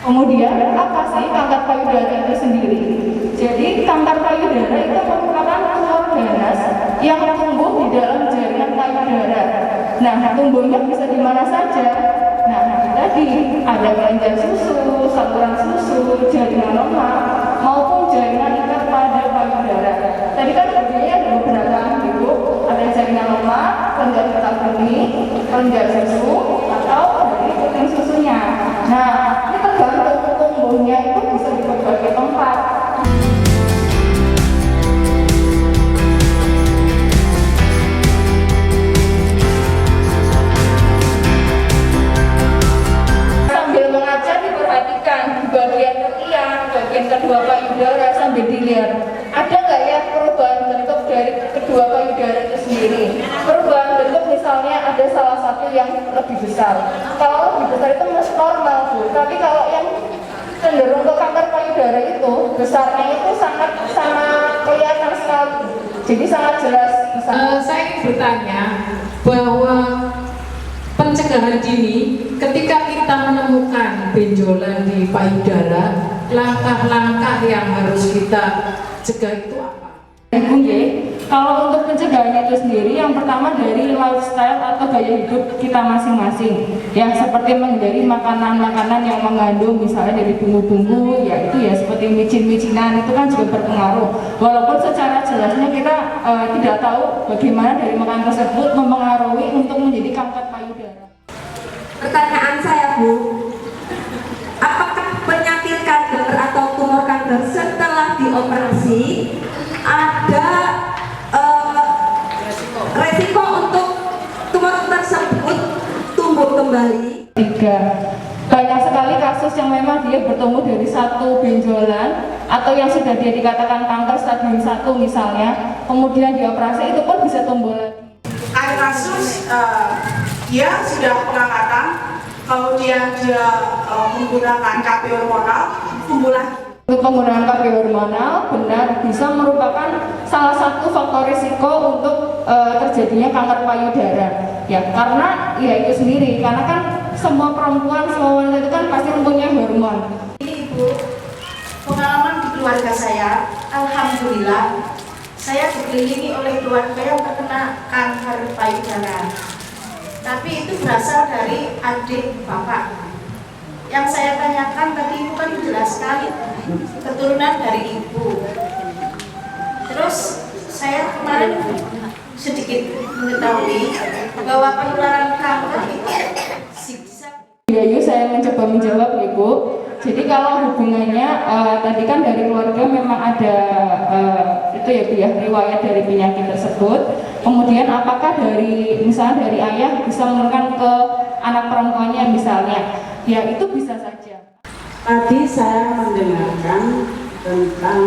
Kemudian apa sih kanker payudara itu sendiri? Jadi kanker payudara itu merupakan tumor ganas yang tumbuh di dalam jaringan payudara. Nah, tumbuhnya bisa di mana saja. Nah, tadi ada kelenjar susu, saluran susu, jaringan lemak, maupun jaringan ikat pada payudara. Tadi kan sebenarnya ada beberapa gitu, ada jaringan lemak, kelenjar getah benih, kelenjar susu, atau dari puting susunya. Nah, ini tergantung tumbuhnya itu bisa di berbagai tempat. Bagian ketiak, bagian kedua payudara sambil dilihat ada nggak ya perubahan bentuk dari kedua payudara itu sendiri. Perubahan bentuk misalnya ada salah satu yang lebih besar. Kalau lebih besar itu masih normal Bu, tapi kalau yang cenderung ke kanker payudara itu besarnya itu sangat kelihatan sekali, jadi sangat jelas. Saya ingin bertanya bahwa pencegahan dini ketika kita menemukan benjolan di payudara, langkah-langkah yang harus kita cegah itu apa? Kalau untuk pencegahan itu sendiri, yang pertama dari lifestyle atau gaya hidup kita masing-masing, ya seperti menghindari makanan-makanan yang mengandung misalnya dari bumbu-bumbu, ya itu ya seperti micin-micinan, itu kan juga berpengaruh. Walaupun secara jelasnya kita tidak tahu bagaimana dari makanan tersebut mempengaruhi untuk menjadi kanker payudara. Pertanyaan saya Bu, apakah penyakit kanker atau tumor kanker setelah dioperasi ada resiko untuk tumor tersebut tumbuh kembali? Banyak sekali kasus yang memang dia bertemu dari satu benjolan atau yang sudah dia dikatakan kanker stadium 1 misalnya, kemudian dioperasi itu pun bisa tumbuh lagi. Ada kasus dia sudah pengangkatan, kemudian dia menggunakan KB hormonal, tumbuh lagi. Untuk penggunaan KB hormonal benar bisa merupakan salah satu faktor risiko untuk terjadinya kanker payudara. Ya, karena ya itu sendiri, karena kan semua perempuan, semua wanita itu kan pasti mempunyai hormon. Ini Ibu, pengalaman di keluarga saya, alhamdulillah saya dikelilingi oleh keluarga yang terkena kanker payudara. Tapi itu berasal dari adik bapak. Yang saya tanyakan tadi Ibu kan jelas sekali, keturunan dari ibu. Terus saya kemarin sedikit mengetahui bahwa penularan kanker itu zigzag. Ya, saya mencoba menjawab Ibu. Jadi kalau hubungannya tadi kan dari keluarga memang ada itu ya Bu ya, riwayat dari penyakit tersebut. Kemudian apakah dari misalnya dari ayah bisa menularkan ke anak perempuannya misalnya? Ya itu bisa saja. Tadi saya mendengarkan tentang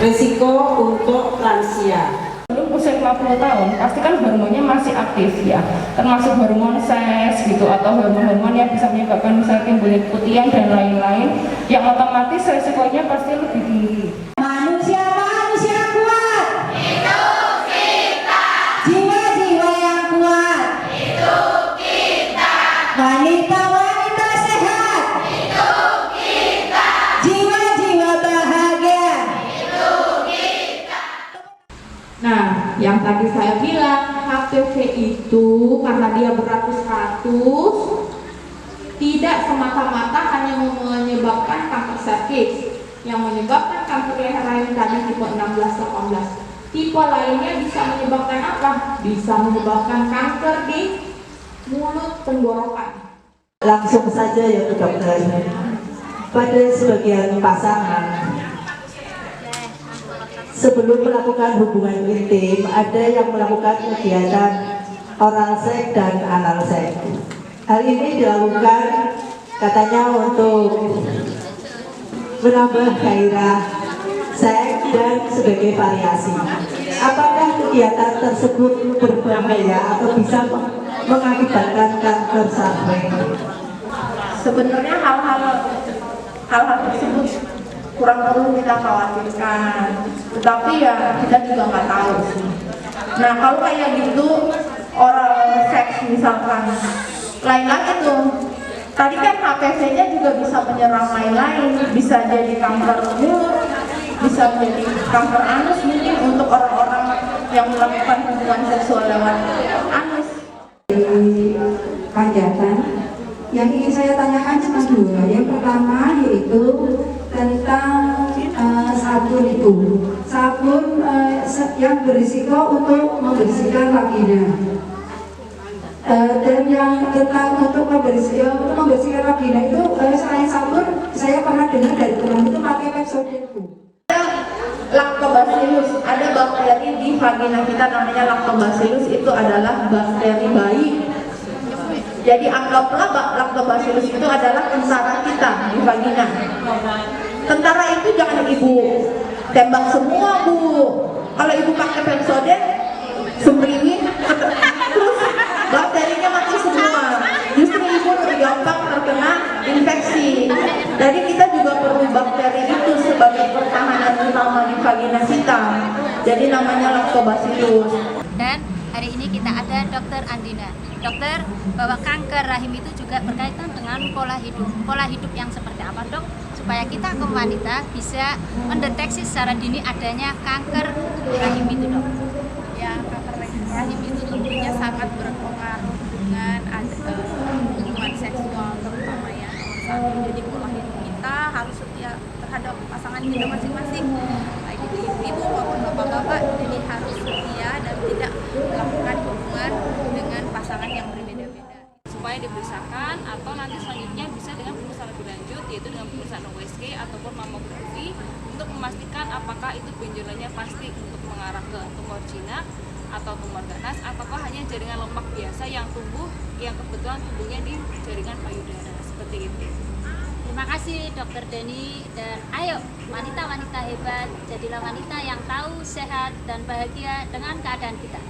risiko untuk lansia. Belum usia 50 tahun, pasti kan hormonnya masih aktif ya, termasuk hormon seks gitu atau hormon-hormon yang bisa menyebabkan misalnya timbulnya keputihan dan lain-lain, yang otomatis resikonya pasti lebih tinggi. Manusia kuat, itu kita. Jiwa-jiwa yang kuat, itu kita. Wanita-wanita sehat, itu kita. Jiwa-jiwa bahagia, itu kita. Nah, yang tadi saya bilang HPV itu karena dia beratus-ratus tidak semata-mata hanya menyebabkan kanker serviks. Yang menyebabkan kanker leher lain tadi tipe 16-18. Tipe lainnya bisa menyebabkan apa? Bisa menyebabkan kanker di mulut tenggorokan. Langsung saja ya Bu Dokter. Pada sebagian pasangan sebelum melakukan hubungan intim, ada yang melakukan kegiatan oral seks dan anal seks. Hal ini dilakukan katanya untuk menambah gairah seks dan sebagai variasi. Apakah kegiatan tersebut berbahaya atau bisa mengakibatkan kanker saraf? Sebenarnya hal-hal tersebut kurang perlu kita khawatirkan, tetapi ya kita juga nggak tahu sih. Nah kalau kayak gitu oral seks misalkan, lain lagi tuh Tadi kan HPV-nya juga bisa menyerang lain-lain, bisa jadi kanker mulut, bisa menjadi kanker anus mungkin untuk orang-orang yang melakukan hubungan seksual lewat anus. Panjatan yang ingin saya tanyakan cuma dua. Yang pertama yaitu tentang sabun itu, sabun yang berisiko untuk membersihkan vagina. Dan yang tentang untuk membersihkan vagina itu selain sabun, saya pernah dengar dari teman itu pakai Pepsodent. Lactobacillus, ada bakteri di vagina kita namanya Lactobacillus, itu adalah bakteri bayi. Jadi anggaplah Lactobacillus itu adalah tentara kita di vagina. Tentara itu jangan ibu tembak semua, Bu. Kalau ibu pakai Pepsodent, semringin, terus bakterinya mati semua. Justru ibu lebih gampang terkena infeksi. Jadi kita juga perlu bakteri itu sebagai pertahanan utama di vagina kita. Jadi namanya Lactobacillus. Dan hari ini kita ada Dokter Andina. Dokter, bahwa kanker rahim itu juga berkaitan dengan pola hidup. Pola hidup yang seperti apa, Dok? Supaya kita kaum wanita bisa mendeteksi secara dini adanya kanker rahim itu, Dok. Ya, kanker rahim itu tentunya sangat berpengaruh dengan hubungan seksual terutama ya. Jadi pola hidup kita harus setia terhadap pasangan kita masing-masing, baik itu ibu maupun bapak-bapak. Jadi harus setia dan tidak melakukan hubungan dengan pasangan yang berbeda-beda supaya diperiksakan, atau nanti selanjutnya bisa dengan pemeriksaan lebih lanjut, yaitu dengan pemeriksaan USG ataupun mamografi untuk memastikan apakah itu benjolannya pasti untuk mengarah ke tumor jinak atau tumor ganas, ataukah hanya jaringan lemak biasa yang tumbuh, yang kebetulan tumbuhnya di jaringan payudara, seperti itu. Terima kasih Dokter Deni, dan ayo wanita-wanita hebat, jadilah wanita yang tahu, sehat, dan bahagia dengan keadaan kita.